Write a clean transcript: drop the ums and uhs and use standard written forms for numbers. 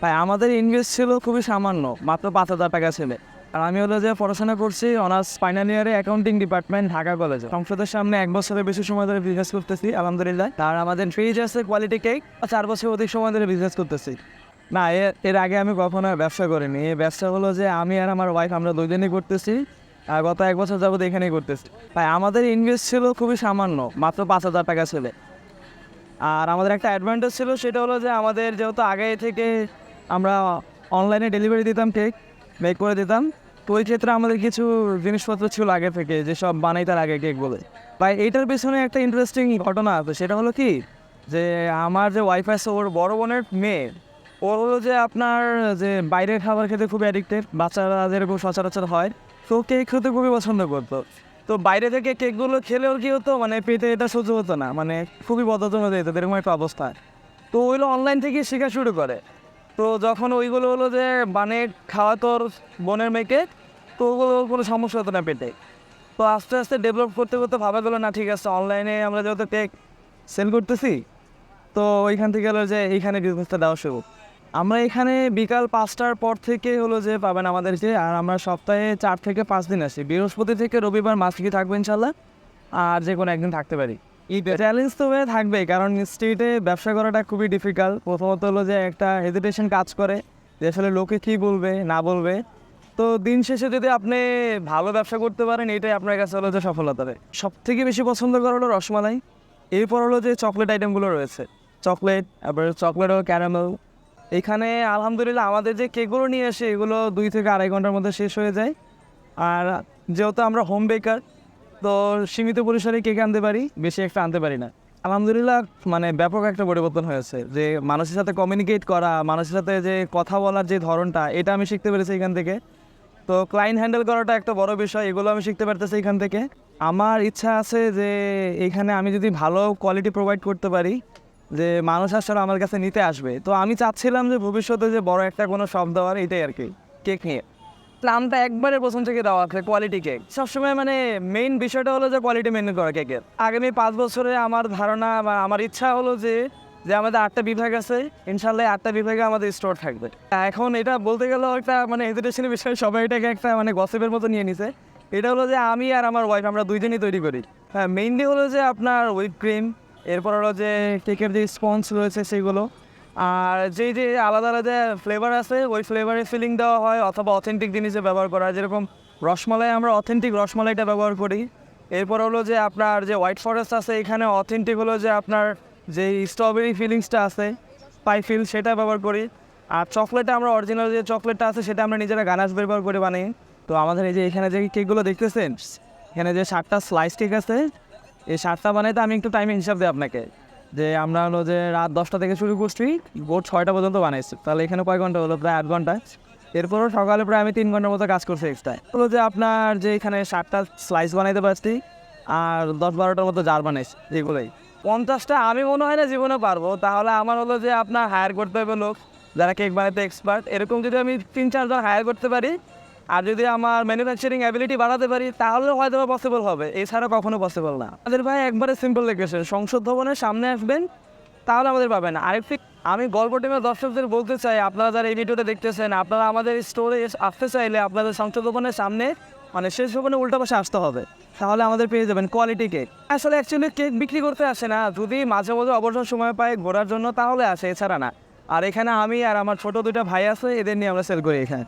ভাই আমাদের ইনভেস্ট ছিল খুবই সামান্য, মাত্র 5,000 টাকা ছিল। আর আমি হলো যে পড়াশোনা করছি অনার্স ফাইনাল ইয়ারে অ্যাকাউন্টিং ডিপার্টমেন্ট, ঢাকা কলেজে। সংসদের সামনে 1 বছরের বেশি সময় ধরে বিজনেস করতেছি আলহামদুলিল্লাহ। আর আমাদের ফ্রিজ আছে কোয়ালিটি কেক, 4 বছর অধিক সময় ধরে বিজনেস করতেছি। না, এর আগে আমি কখনো ব্যবসা করিনি। এই ব্যবসা হলো যে আমি আর আমার ওয়াইফ আমরা দুজনেই করতেছি, আর গত 1 বছর যাবত এখানেই করতেছি। ভাই আমাদের ইনভেস্ট ছিল খুবই সামান্য, মাত্র 5,000 টাকা ছিল। আর আমাদের একটা অ্যাডভান্টেজ ছিল, সেটা হলো যে আমাদের যেহেতু আগে থেকে আমরা অনলাইনে ডেলিভারি দিতাম, কেক মেক করে দিতাম, তো ওই ক্ষেত্রে আমাদের কিছু জিনিসপত্র ছিল আগে থেকে, যেসব বানাইতার আগে কেক বলে। ভাই এইটার পেছনে একটা ইন্টারেস্টিং ঘটনা আছে, সেটা হলো কি যে আমার যে ওয়াইফ আছে ওর বড় বোনের মেয়ে, ওর হলো যে আপনার যে বাইরের খাবার খেতে খুব অ্যাডিক্টেড, বাচ্চারা যেরকম সচরাচর হয়, তো কেক খেতে খুবই পছন্দ করতো। তো বাইরে থেকে কেকগুলো খেলেও কি হতো, মানে পেটে এটা সহ্য হতো না, মানে খুবই বদহজম হয়ে যেত, এরকম একটা অবস্থা। তো ওইগুলো অনলাইন থেকে শেখা শুরু করে। তো যখন ওইগুলো হলো যে মানে খাওয়া তোর বোনের মেয়েকে, তো ওগুলো কোনো সমস্যা হতো না পেটে। তো আস্তে আস্তে ডেভেলপ করতে করতে ভাবা গেলো না ঠিক আছে, অনলাইনে আমরা যেহেতু কেক সেল করতেছি, তো ওইখান থেকে হলো যে এইখানে বিজনেসটা দেওয়া শুরু। আমরা এখানে বিকাল 5টার পর থেকে হলো যে পাবেন আমাদেরকে। আর আমরা সপ্তাহে 4 থেকে 5 দিন আসি, বৃহস্পতি থেকে রবিবার মাসিকই থাকবো ইনশাল্লাহ, আর যে কোনো একদিন থাকতে পারি। চ্যালেঞ্জ তো হয়ে থাকবেই, কারণ স্ট্রিটে ব্যবসা করাটা খুবই ডিফিকাল্ট। প্রথমত হলো যে একটা হেজিটেশন কাজ করে যে আসলে লোকে কী বলবে না বলবে। তো দিন শেষে যদি আপনি ভালো ব্যবসা করতে পারেন, এটাই আপনার কাছে হলো যে সফলতা। সব থেকে বেশি পছন্দ করা হলো রসমালাই, এরপর হলো যে চকলেট আইটেমগুলো রয়েছে, চকলেট, আবার চকলেট ও ক্যারামেল। এখানে আলহামদুলিল্লাহ আমাদের যে কেকগুলো নিয়ে আসে এগুলো 2 থেকে 2.5 ঘন্টার মধ্যে শেষ হয়ে যায়। আর যেহেতু আমরা হোম বেকার, তো সীমিত পরিসরে কেক আনতে পারি, বেশি একটা আনতে পারি না। আলহামদুলিল্লাহ মানে ব্যাপক একটা পরিবর্তন হয়েছে, যে মানুষের সাথে কমিউনিকেট করা, মানুষের সাথে যে কথা বলার যে ধরনটা, এটা আমি শিখতে পেরেছি এখান থেকে। তো ক্লায়েন্ট হ্যান্ডেল করাটা একটা বড় বিষয়, এগুলো আমি শিখতে পারতেছি এখান থেকে। আমার ইচ্ছা আছে যে এখানে আমি যদি ভালো কোয়ালিটি প্রোভাইড করতে পারি, যে মানুষ আসলে আমার কাছে নিতে আসবে। তো আমি চাচ্ছিলাম যে ভবিষ্যতে যে বড় একটা কোনো শপ দেওয়ার, এটাই আর কি, কেক নিয়ে। প্ল্যানটা একবারে প্রথম থেকে দেওয়া আছে কোয়ালিটি কেক। সবসময় মানে মেইন বিষয়টা হলো যে কোয়ালিটি মেনটেন করা কেকের। আগামী 5 বছরে আমার ধারণা বা আমার ইচ্ছা হলো যে যে আমাদের 8টা বিভাগ আছে, ইনশাল্লাহ 8টা বিভাগে আমাদের স্টোর থাকবে। এখন এটা বলতে গেলেও একটা মানে হেজিটেশনের বিষয়, সবাই এটাকে একটা মানে গসিপের মতো নিয়ে নিছে। এটা হলো যে আমি আর আমার ওয়াইফ আমরা দুইজনই তৈরি করি। হ্যাঁ, মেইনলি হলো যে আপনার হুইপ ক্রিম, এরপর হলো যে কেকের যে স্পঞ্জ রয়েছে সেগুলো, আর যেই যে আলাদা আলাদা ফ্লেভার আছে ওই ফ্লেভারে ফিলিং দেওয়া হয়, অথবা অথেন্টিক জিনিসে ব্যবহার করা হয়। যেরকম রসমালাই, আমরা অথেন্টিক রসমালাইটা ব্যবহার করি। এরপর হলো যে আপনার যে হোয়াইট ফরেস্ট আছে, এখানে অথেন্টিক হলো যে আপনার যে স্ট্রবেরি ফিলিংসটা আছে, পাই ফিল, সেটা ব্যবহার করি। আর চকলেটে আমরা অরিজিনাল যে চকলেটটা আছে সেটা আমরা নিজেরা গানাশ ব্যবহার করে বানাই। তো আমাদের এই যে এখানে যে কেকগুলো দেখতেছেন, এখানে যে 7টা স্লাইস কেক আছে, এই 7টা বানাইতে আমি একটু টাইমে হিসাব দিই আপনাকে, যে আমরা হলো যে রাত 10টা থেকে শুরু করছি, ভোর 6টা পর্যন্ত বানাইছি। তাহলে এখানে কয় ঘন্টা হলো? প্রায় 8 ঘন্টা। এরপরও সকালে প্রায় আমি 3 ঘন্টার মতো কাজ করছি এক্সট্রা। হলো যে আপনার যে এখানে 7টা স্লাইস বানাইতে পারছি, আর 10-12টার মতো জার বানাইছি, যেগুলোই 50টা আমি মনে হয় না জীবনে পারবো। তাহলে আমার হলো যে আপনার হায়ার করতে হবে লোক, যারা কেক বানাইতে এক্সপার্ট। এরকম যদি আমি 3-4 জন হায়ার করতে পারি, আর যদি আমার ম্যানুফ্যাকচারিং অ্যাবিলিটি বাড়াতে পারি, তাহলে হয়তো পসিবল হবে, এছাড়া কখনো পসিবল না। আমাদের ভাই একবারে সিম্পল লোকেশন, সংসদ ভবনের সামনে আসবেন, তাহলে আমাদের পাবেন। আরেকটি আমি গল্প টিমের দর্শকদের বলতে চাই, আপনারা যারা এই ভিডিওতে দেখতেছেন, আপনারা আমাদের স্টোরে আসতে চাইলে আপনাদের সংসদ ভবনের সামনে মানে শেষ ভবনের উল্টা পাশে আসতে হবে, তাহলে আমাদের পেয়ে যাবেন কোয়ালিটি কেক। আসলে অ্যাকচুয়ালি কেক বিক্রি করতে আসে না, যদি মাঝে মাঝে অবসর সময় পায় ঘোরার জন্য, তাহলে আসে, এছাড়া না। আর এখানে আমি আর আমার ছোট 2টা ভাই আছে, এদের নিয়ে আমরা সেল করি এখানে।